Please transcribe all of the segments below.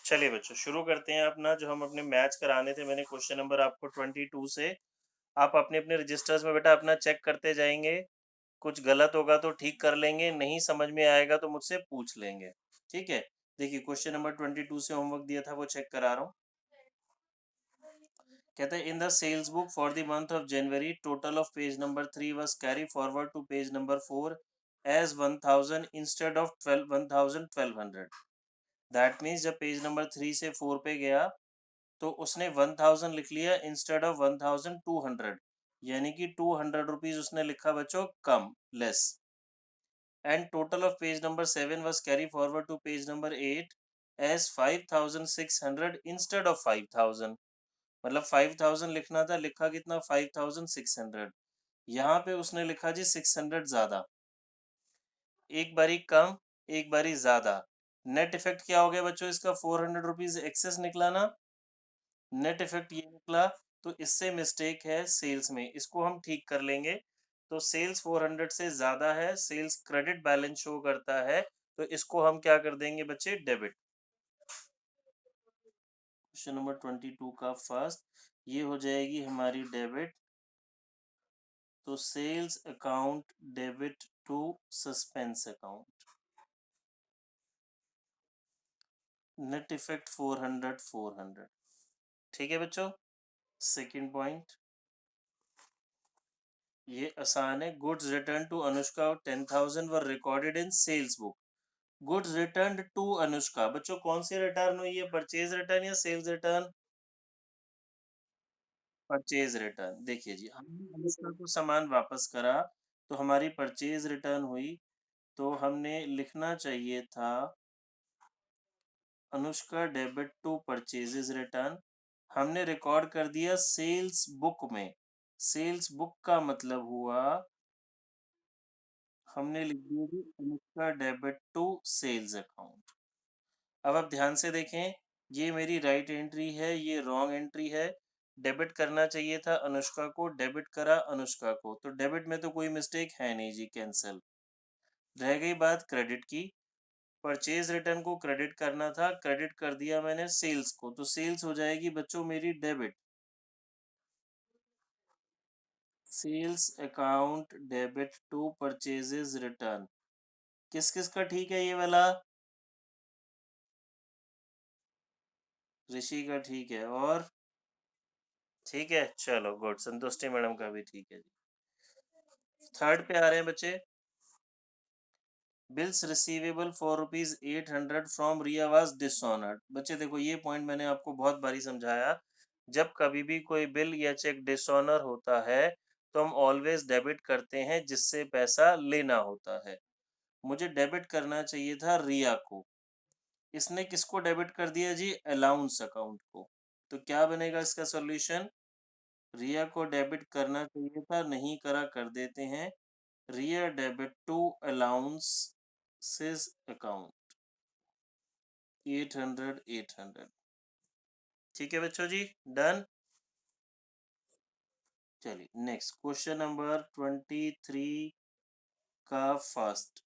चलिए बच्चों शुरू करते हैं अपना जो हम अपने मैच कराने थे। मैंने क्वेश्चन नंबर आपको 22 से आप अपने अपने रजिस्टर्स में बेटा अपना चेक करते जाएंगे। कुछ गलत होगा तो ठीक कर लेंगे, नहीं समझ में आएगा तो मुझसे पूछ लेंगे। ठीक है, देखिए क्वेश्चन नंबर 22 से होमवर्क दिया था वो चेक करा रहा हूँ। कहते हैं in the sales book for the month of January total of page number 3 was carry forward to page number 4 as 1000 instead of 1200। That means जब पेज नंबर 3 से 4 पे गया तो उसने 1000 लिख लिया इंस्टेड ऑफ 1200, यानी कि 200 रुपीज उसने लिखा बच्चों कम, less. And total of page number 7 was carry forward to page number 8 as 5600 instead of 5000। मतलब 5000 लिखना था, लिखा कितना 5600। यहाँ पे उसने लिखा जी 600 ज्यादा, एक बारी कम एक बारी ज्यादा। नेट इफेक्ट क्या हो गया बच्चों इसका? 400 रुपीज एक्सेस निकला ना। नेट इफेक्ट ये निकला, तो इससे मिस्टेक है सेल्स में, इसको हम ठीक कर लेंगे। तो सेल्स 400 से ज्यादा है, सेल्स क्रेडिट बैलेंस शो करता है, तो इसको हम क्या कर देंगे बच्चे? डेबिट। क्वेश्चन नंबर 22 का फर्स्ट ये हो जाएगी हमारी डेबिट। तो sales account debit to suspense account, net effect 400। ठीक है बच्चों। सेकंड पॉइंट ये आसान है। Goods return to Anushka 10,000 were recorded in sales book. Goods return to Anushka, बच्चों कौन सी रिटर्न हुई है? परचेज रिटर्न या सेल्स रिटर्न? Purchase return. देखिए जी, हमने अनुष्का को सामान वापस करा तो हमारी परचेज रिटर्न हुई। तो हमने लिखना चाहिए था Anushka debit to purchases return. हमने रिकॉर्ड कर दिया सेल्स बुक में। सेल्स बुक का मतलब हुआ हमने लिख दिया कि Anushka debit to sales account. अब आप ध्यान से देखें, ये मेरी राइट एंट्री है, ये रॉन्ग एंट्री है। डेबिट करना चाहिए था अनुष्का को, डेबिट करा अनुष्का को, तो डेबिट में तो कोई मिस्टेक है नहीं जी, कैंसिल। रह गई बात क्रेडिट की। परचेज रिटर्न को क्रेडिट करना था, क्रेडिट कर दिया मैंने सेल्स को, तो सेल्स हो जाएगी बच्चों मेरी debit. Sales account debit to purchases return. किस किस का ठीक है ये वाला? ऋषि का ठीक है, और ठीक है, चलो गुड, संतुष्टि मैडम का भी ठीक है जी। थर्ड पे आ रहे हैं बच्चे। Bills receivable for ₹800 from Riya was dishonoured. बच्चे देखो ये पॉइंट मैंने आपको बहुत बारी समझाया। जब कभी भी कोई बिल या चेक डिसऑनर होता है तो हम ऑलवेज डेबिट करते हैं जिससे पैसा लेना होता है। मुझे डेबिट करना चाहिए था रिया को, इसने किसको डेबिट कर दिया जी? अलाउंस अकाउंट को। तो क्या बनेगा इसका सॉल्यूशन? रिया को डेबिट करना चाहिए था, नहीं करा, कर देते हैं Riya debit to allowances account 800। ठीक है बच्चों जी, डन। चलिए नेक्स्ट क्वेश्चन नंबर 23 का first.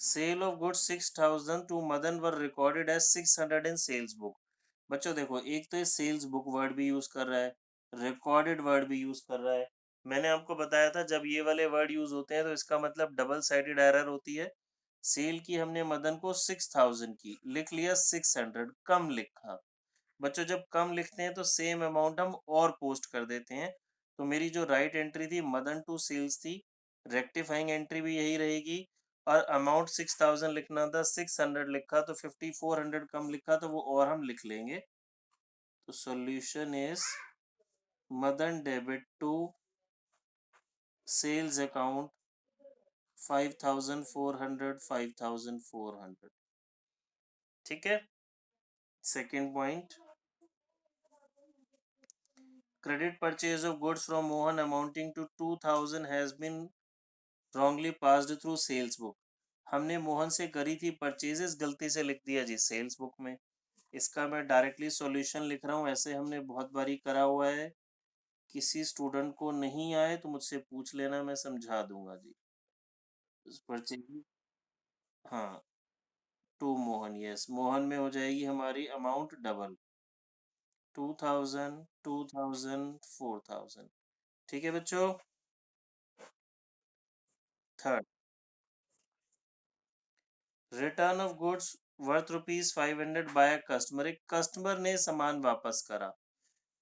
Sale of goods 6,000 to Madan were recorded as 600 in sales book. बच्चों देखो, एक तो सेल्स बुक वर्ड भी यूज कर रहा है, रिकॉर्डेड वर्ड भी यूज कर रहा है। मैंने आपको बताया था जब ये वाले वर्ड यूज होते हैं तो इसका मतलब डबल साइडेड एरर होती है। सेल की हमने मदन को 6,000 की, लिख लिया 600, कम लिखा। बच्चों जब कम लिखते हैं तो सेम अमाउंट हम और पोस्ट कर देते हैं। तो मेरी जो राइट एंट्री थी मदन टू सेल्स थी, रेक्टिफाइंग एंट्री भी यही रहेगी। और अमाउंट 6,000 लिखना था, 600 लिखा, तो 5,400 कम लिखा तो वो और हम लिख लेंगे। तो solution is Madan debit to sales account 5,400 5,400। ठीक है। Second point, credit purchase of goods from Mohan amounting to 2,000 has been wrongly passed through sales book। हमने मोहन से करी थी परचेजेस, गलती से लिख दिया जी सेल्स बुक में। इसका मैं डायरेक्टली सॉल्यूशन लिख रहा हूँ, ऐसे हमने बहुत बारी करा हुआ है। किसी स्टूडेंट को नहीं आए तो मुझसे पूछ लेना, मैं समझा दूंगा जी। परचेज, हाँ टू मोहन, यस, मोहन में हो जाएगी हमारी अमाउंट डबल, 2000, 2000, 4000। ठीक है बच्चों। Third, return of goods worth ₹500 by customer, एक कस्टमर ने सामान वापस करा।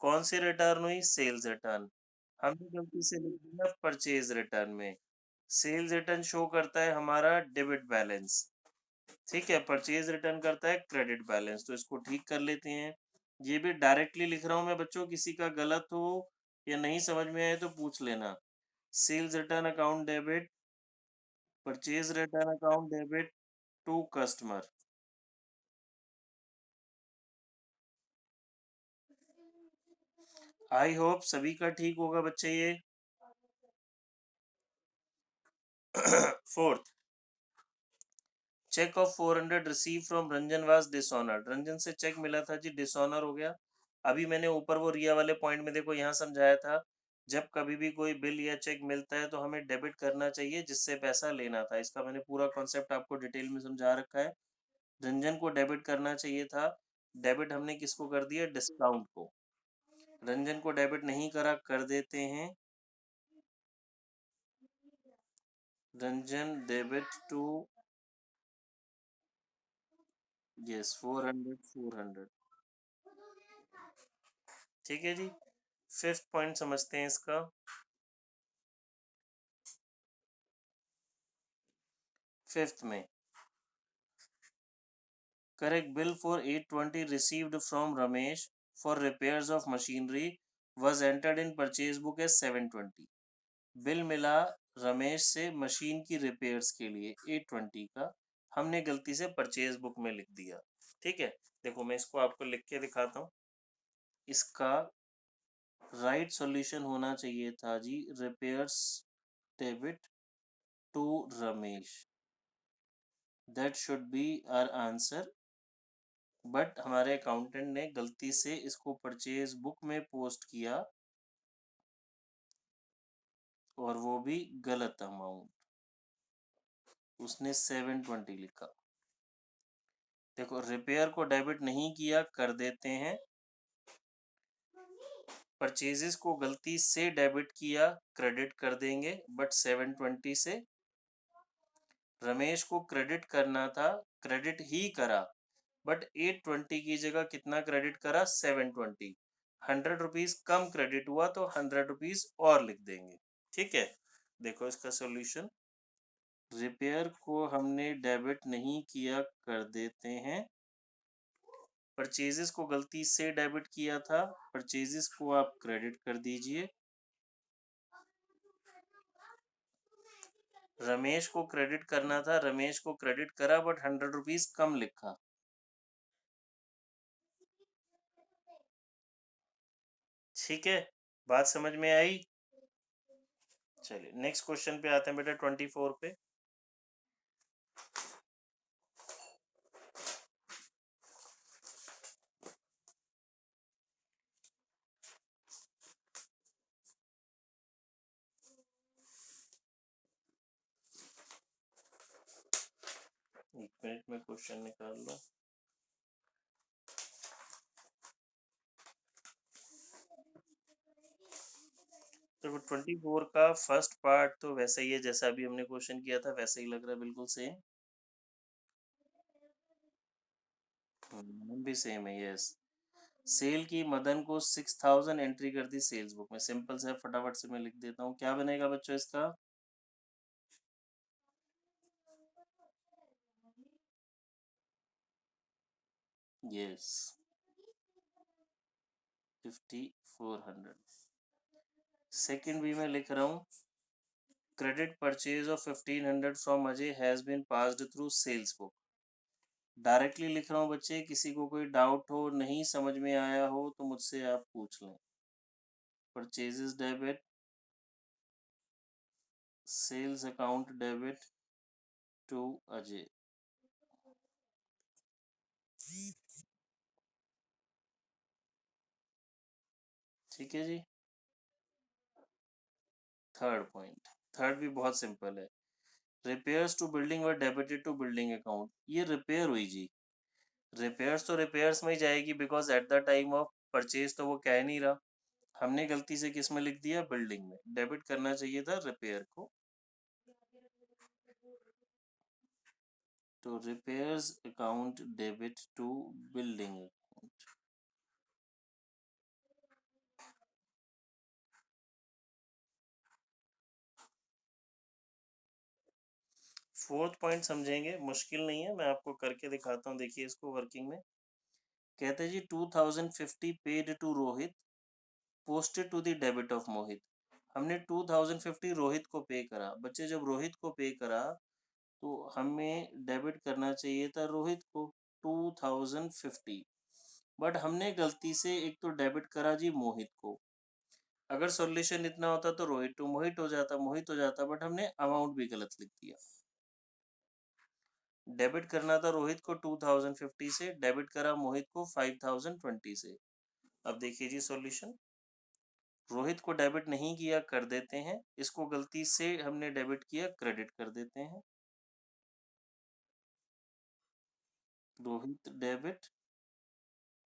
कौन सी रिटर्न हुई? Sales return. हमने गलती से लिख दिया परचेज रिटर्न में। सेल्स रिटर्न शो करता है हमारा डेबिट बैलेंस, ठीक है, परचेज रिटर्न करता है क्रेडिट बैलेंस। तो इसको ठीक कर लेते हैं। ये भी डायरेक्टली लिख रहा हूं मैं बच्चों, किसी का गलत हो या नहीं समझ में आए तो पूछ लेना। Sales return account debit, purchase return account debit to customer. I hope सभी का ठीक होगा बच्चे ये। Fourth, cheque of 400 receive from Ranjan was dishonoured, Ranjan से चेक मिला था जी, डिसऑनर हो गया। अभी मैंने ऊपर वो रिया वाले पॉइंट में देखो यहाँ समझाया था, जब कभी भी कोई बिल या चेक मिलता है तो हमें डेबिट करना चाहिए जिससे पैसा लेना था। इसका मैंने पूरा कॉन्सेप्ट आपको डिटेल में समझा रखा है। रंजन को डेबिट करना चाहिए था, डेबिट हमने किसको कर दिया? डिस्काउंट को। रंजन को डेबिट नहीं करा, कर देते हैं। Ranjan debit to, yes, 400, 400। ठीक है जी। फिफ्थ पॉइंट समझते हैं इसका। फिफ्थ में, correct bill for 820 received from Ramesh for repairs of machinery was entered in purchase book as 720। Bill मिला रमेश से मशीन की रिपेयर्स के लिए 820 का, हमने गलती से परचेज बुक में लिख दिया। ठीक है, देखो मैं इसको आपको लिख के दिखाता हूँ। इसका राइट सॉल्यूशन होना चाहिए था जी, repairs debit to Ramesh, that should be our answer. But हमारे अकाउंटेंट ने गलती से इसको परचेज बुक में पोस्ट किया और वो भी गलत अमाउंट, उसने 720 लिखा। देखो रिपेयर को डेबिट नहीं किया, कर देते हैं। परचेजेस को गलती से डेबिट किया, क्रेडिट कर देंगे, बट 720 से। रमेश को क्रेडिट करना था, क्रेडिट ही करा, बट 820 की जगह कितना क्रेडिट करा? 720। 100 रुपीज कम क्रेडिट हुआ तो 100 रुपीज और लिख देंगे। ठीक है, देखो इसका सॉल्यूशन। रिपेयर को हमने डेबिट नहीं किया, कर देते हैं। परचेजेस को गलती से डेबिट किया था, परचेजेस को आप क्रेडिट कर दीजिए। रमेश को क्रेडिट करना था, रमेश को क्रेडिट करा, बट 100 रुपीज कम लिखा। ठीक है, बात समझ में आई? चलिए नेक्स्ट क्वेश्चन पे आते हैं बेटा, 24 पे। एक मिनट में क्वेश्चन निकाल लो। तो 24 का फर्स्ट पार्ट तो वैसा ही है जैसा अभी हमने क्वेश्चन किया था, वैसा ही लग रहा है, बिल्कुल सेम। भी सेम है, यस। सेल की मदन को 6000 एंट्री कर दी सेल्स बुक में। सिंपल से फटाफट से मैं लिख देता हूँ, क्या बनेगा बच्चों इसका? यस, 5400। सेकंड भी मैं लिख रहा हूँ, credit purchase of 1500 from Ajay has been passed through sales book. Directly लिख रहा हूँ बच्चे, किसी को कोई डाउट हो, नहीं समझ में आया हो तो मुझसे आप पूछ लें। Purchases debit, sales account debit to Ajay. ठीक है जी। थर्ड पॉइंट, थर्ड भी बहुत सिंपल है। Repairs to building were debited to building account, ये रिपेयर हुई जी। रिपेयर्स तो रिपेयर्स में ही जाएगी because at the time of purchase तो वो कह नहीं रहा, हमने गलती से किस में लिख दिया, बिल्डिंग में। डेबिट करना चाहिए था रिपेयर को। तो repairs account debit to building account. Fourth point समझेंगे, मुश्किल नहीं है, मैं आपको करके दिखाता हूँ। देखिए इसको वर्किंग में कहते हैं जी 2050 paid to Rohit posted to the debit of Mohit. हमने 2050 रोहित को पे करा। बच्चे जब रोहित को पे करा तो हमें डेबिट करना चाहिए था रोहित को 2050, बट हमने गलती से एक तो डेबिट करा जी मोहित को। अगर सॉल्यूशन इतना होता तो रोहित टू मोहित हो जाता, मोहित हो जाता, बट हमने अमाउंट भी गलत लिख दिया। डेबिट करना था रोहित को 2050 से, डेबिट करा मोहित को 5020 से। अब देखिए जी सॉल्यूशन, रोहित को डेबिट नहीं किया, कर देते हैं, इसको गलती से हमने डेबिट किया, क्रेडिट कर देते हैं। रोहित डेबिट,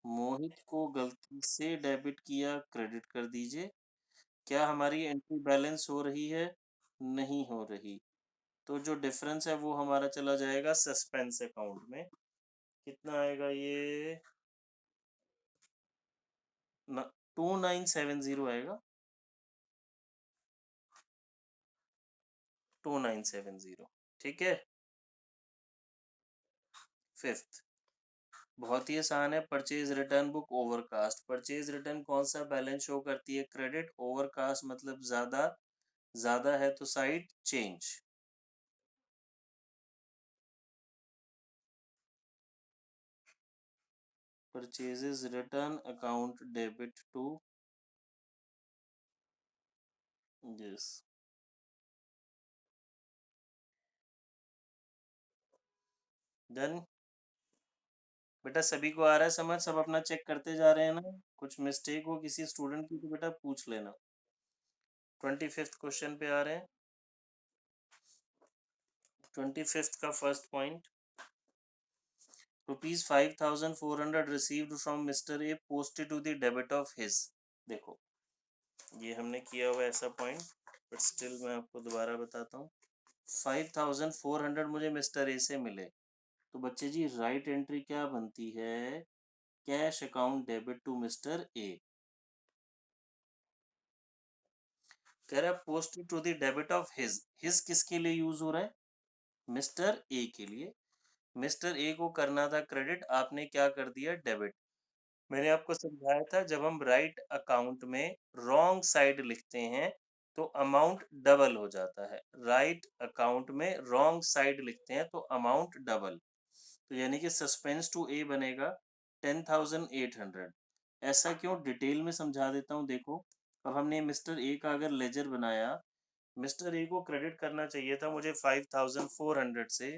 मोहित को गलती से डेबिट किया, क्रेडिट कर दीजिए। क्या हमारी एंट्री बैलेंस हो रही है? नहीं हो रही। तो जो डिफरेंस है वो हमारा चला जाएगा सस्पेंस अकाउंट में। कितना आएगा ये? 2970 आएगा, 2970। ठीक है। फिफ्थ बहुत ही आसान है, purchase return book overcast. Purchase return कौन सा बैलेंस शो करती है? क्रेडिट। ओवरकास्ट मतलब ज्यादा, ज्यादा है तो side change. Purchases return account debit to, yes. Done. बेटा सभी को आ रहा है समझ? सब अपना चेक करते जा रहे हैं ना? कुछ मिस्टेक हो किसी स्टूडेंट की तो बेटा पूछ लेना। 25th क्वेश्चन पे आ रहे हैं। 25th का first point, ₹5,400 received from mister A posted to the debit of his. देखो ये हमने किया हुआ ऐसा पॉइंट, बट स्टिल मैं आपको दोबारा बताता हूँ। 5,400 मुझे मिस्टर ए से मिले, तो बच्चे जी राइट एंट्री क्या बनती है? Cash account debit to mister A. कह रहा है post to the debit of his. His किसके लिए यूज हो रहा है? मिस्टर ए के लिए। मिस्टर ए को करना था क्रेडिट, आपने क्या कर दिया? डेबिट। मैंने आपको समझाया था जब हम राइट अकाउंट में रॉन्ग साइड लिखते हैं तो अमाउंट डबल हो जाता है। राइट अकाउंट में रॉन्ग साइड लिखते हैं तो अमाउंट डबल। तो यानी कि सस्पेंस टू ए बनेगा 10,800। ऐसा क्यों, डिटेल में समझा देता हूँ। देखो अब हमने मिस्टर ए का अगर लेजर बनाया, मिस्टर ए को क्रेडिट करना चाहिए था मुझे 5,400 से,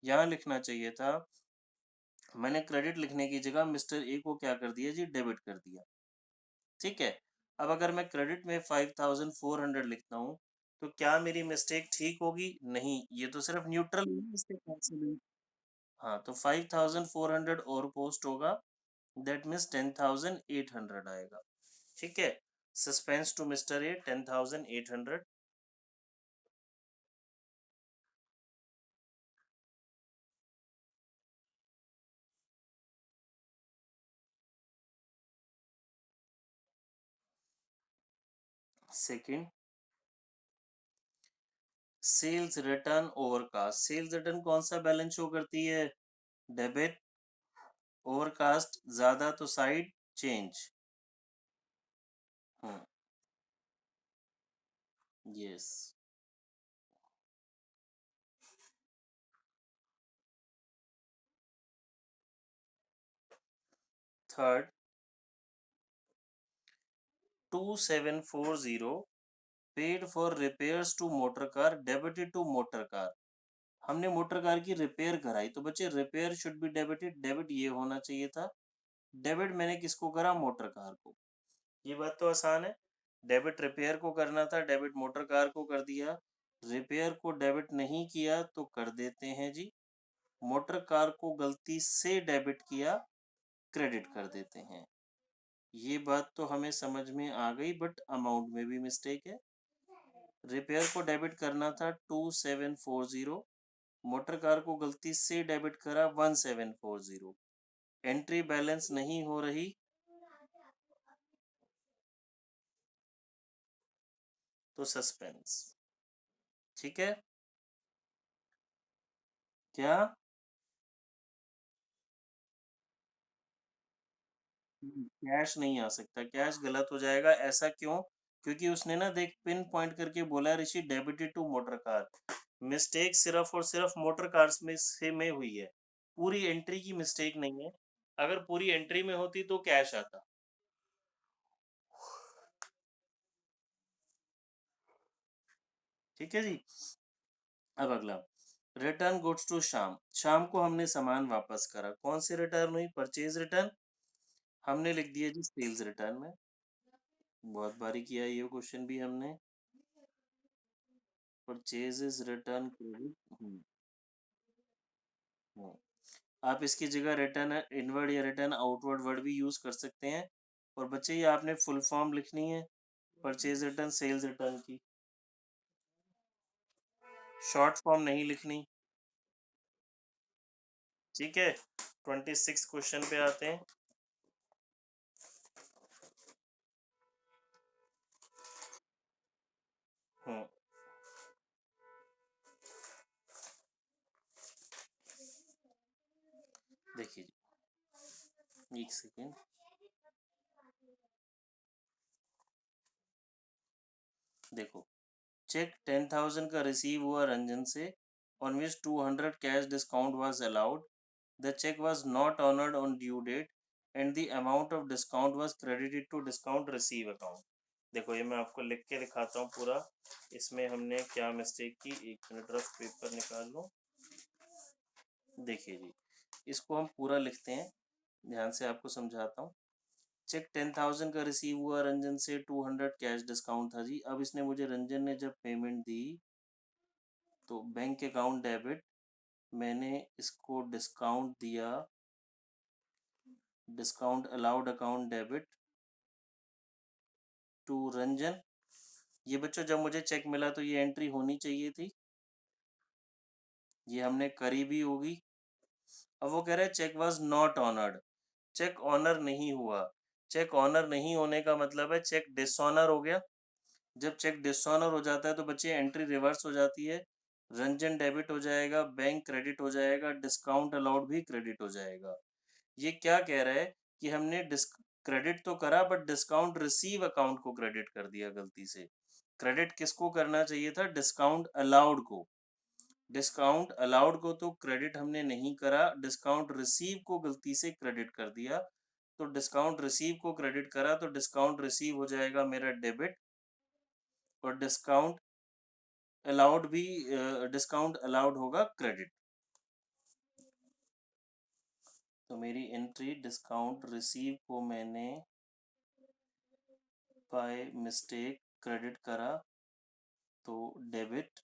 यहाँ लिखना चाहिए था, मैंने क्रेडिट लिखने की जगह मिस्टर ए को क्या कर दिया जी? डेबिट कर दिया। ठीक है। अब अगर मैं क्रेडिट में 5,400 लिखता हूँ तो क्या मेरी मिस्टेक ठीक होगी? नहीं, ये तो सिर्फ न्यूट्रल मिस्टेक कैंसिल हुई। हाँ तो 5,400 और पोस्ट होगा, दैट मीन्स 10,800 आएगा। ठीक है। Suspense to mister A 10,800। Second, sales return overcast. Sales return कौन सा बैलेंस शो करती है? डेबिट। ओवरकास्ट ज्यादा तो side change. Hmm, yes. Third, 2740 paid for repairs to motor car debited to motor car. हमने मोटर कार की repair कराई तो बच्चे repair should be debited, debit ये होना चाहिए था। डेबिट मैंने किसको करा? मोटर कार को। ये बात तो आसान है। डेबिट रिपेयर को करना था, डेबिट मोटर कार को कर दिया। रिपेयर को डेबिट नहीं किया तो कर देते हैं जी। मोटर कार को गलती से डेबिट किया, क्रेडिट कर देते हैं। ये बात तो हमें समझ में आ गई, बट अमाउंट में भी मिस्टेक है। रिपेयर को डेबिट करना था 2740, मोटर कार को गलती से डेबिट करा 1740। एंट्री बैलेंस नहीं हो रही तो सस्पेंस। ठीक है क्या? कैश नहीं आ सकता, कैश गलत हो जाएगा। ऐसा क्यों? क्योंकि उसने ना देख पिन पॉइंट करके बोला Rishi debited to motor car. Mistake सिर्फ और सिर्फ मोटर कार्स में हुई है, पूरी एंट्री की मिस्टेक नहीं है। अगर पूरी एंट्री में होती तो कैश आता। ठीक है जी। अब अगला, रिटर्न गुड्स टू शाम। शाम को हमने सामान वापस करा, कौन सी रिटर्न हुई? Purchase return. हमने लिख दिया जी सेल्स रिटर्न में। बहुत बारी किया ये क्वेश्चन भी हमने। Purchase is return credit. आप इसकी जगह रिटर्न इनवर्ड या रिटर्न आउटवर्ड वर्ड भी यूज कर सकते हैं। और बच्चे ये आपने फुल फॉर्म लिखनी है परचेज रिटर्न सेल्स रिटर्न की, शॉर्ट फॉर्म नहीं लिखनी। ठीक है, 26 क्वेश्चन पे आते हैं। हम्म देखिए जी, एक सेकेंड। देखो, चेक 10,000 का रिसीव हुआ रंजन से, on which 200 cash discount was allowed. The cheque was not honoured on due date and the amount of discount was credited to discount receive account. देखो ये मैं आपको लिख के दिखाता हूँ पूरा, इसमें हमने क्या मिस्टेक की। एक मिनट, रफ पेपर निकाल लो। देखिए जी, इसको हम पूरा लिखते हैं, ध्यान से आपको समझाता हूँ। चेक 10,000 का रिसीव हुआ रंजन से, 200 कैश डिस्काउंट था जी। अब इसने मुझे, रंजन ने जब पेमेंट दी तो बैंक अकाउंट डेबिट, मैंने इसको डिस्काउंट दिया, discount allowed account debit to Ranjan. ये बच्चों जब मुझे चेक मिला तो ये एंट्री होनी चाहिए थी, ये हमने करी भी होगी। अब वो कह रहे हैं cheque was not honoured, cheque honour नहीं हुआ। चेक ऑनर नहीं होने का मतलब है चेक डिसऑनर हो गया। जब चेक डिसऑनर हो जाता है तो बच्चे एंट्री रिवर्स हो जाती है। रंजन डेबिट हो जाएगा, बैंक क्रेडिट हो जाएगा, डिस्काउंट अलाउड भी क्रेडिट हो जाएगा। ये क्या कह रहा है कि हमने क्रेडिट तो करा बट डिस्काउंट रिसीव अकाउंट को क्रेडिट कर दिया गलती से। क्रेडिट किसको करना चाहिए था? डिस्काउंट अलाउड को। डिस्काउंट अलाउड को तो क्रेडिट हमने नहीं करा, डिस्काउंट रिसीव को गलती से क्रेडिट कर दिया। तो डिस्काउंट रिसीव को क्रेडिट करा तो डिस्काउंट रिसीव हो जाएगा मेरा डेबिट, और डिस्काउंट अलाउड भी, डिस्काउंट अलाउड होगा क्रेडिट। तो मेरी एंट्री डिस्काउंट रिसीव को मैंने बाय मिस्टेक क्रेडिट करा तो डेबिट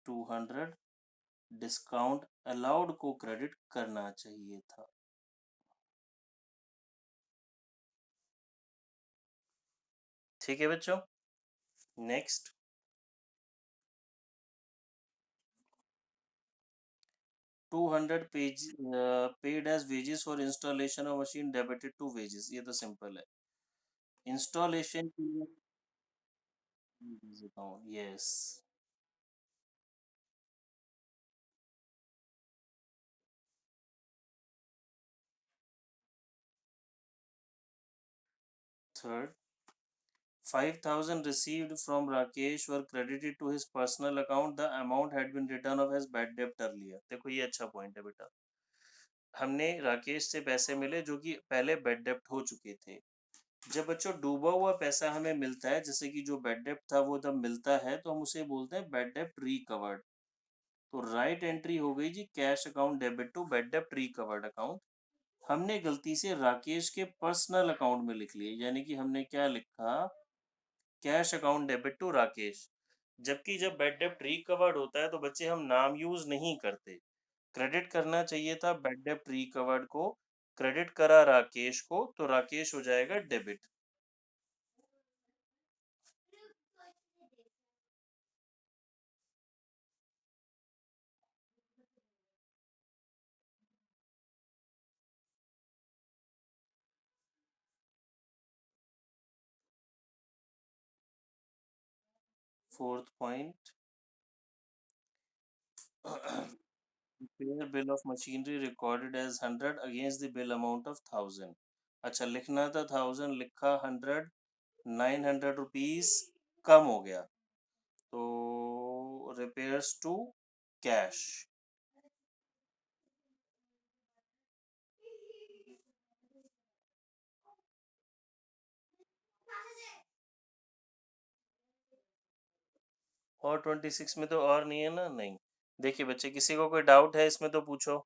200, डिस्काउंट अलाउड को क्रेडिट करना चाहिए था। ठीक है बच्चों, next. 200 page paid as wages for installation of machine debited to wages. ये तो सिंपल है, इंस्टॉलेशन के लिए yes. Third, 5,000 received from Rakesh were credited to his personal account. The amount had been written off as bad debt earlier. देखो ये अच्छा point है बेटा, हमने राकेश से पैसे मिले जो कि पहले बैड डेप्ट हो चुके थे। जब बच्चों डूबा हुआ पैसा हमें मिलता है, जैसे कि जो बैड डेप्ट था वो जब मिलता है तो हम उसे बोलते हैं बैड डेप्ट रिकवर्ड। तो राइट एंट्री हो गई जी, cash account debit to bad डेप्ट रिकवर्ड अकाउंट। हमने गलती से राकेश के पर्सनल अकाउंट में लिख लिया, यानी कि हमने क्या लिखा, cash account debit to Rakesh. जबकि जब बैड डेब्ट रिकवर्ड होता है तो बच्चे हम नाम यूज नहीं करते। क्रेडिट करना चाहिए था बैड डेब्ट रिकवर्ड को, क्रेडिट करा राकेश को, तो राकेश हो जाएगा debit. 4th point, bill of machinery recorded as 100 against the bill amount of 1000। अच्छा, लिखना था 1000, लिखा 100, 900 रुपीज कम हो गया, तो रिपेयर्स टू कैश। और 26 में तो और नहीं है ना? नहीं। देखिए बच्चे, किसी को कोई डाउट है इसमें तो पूछो।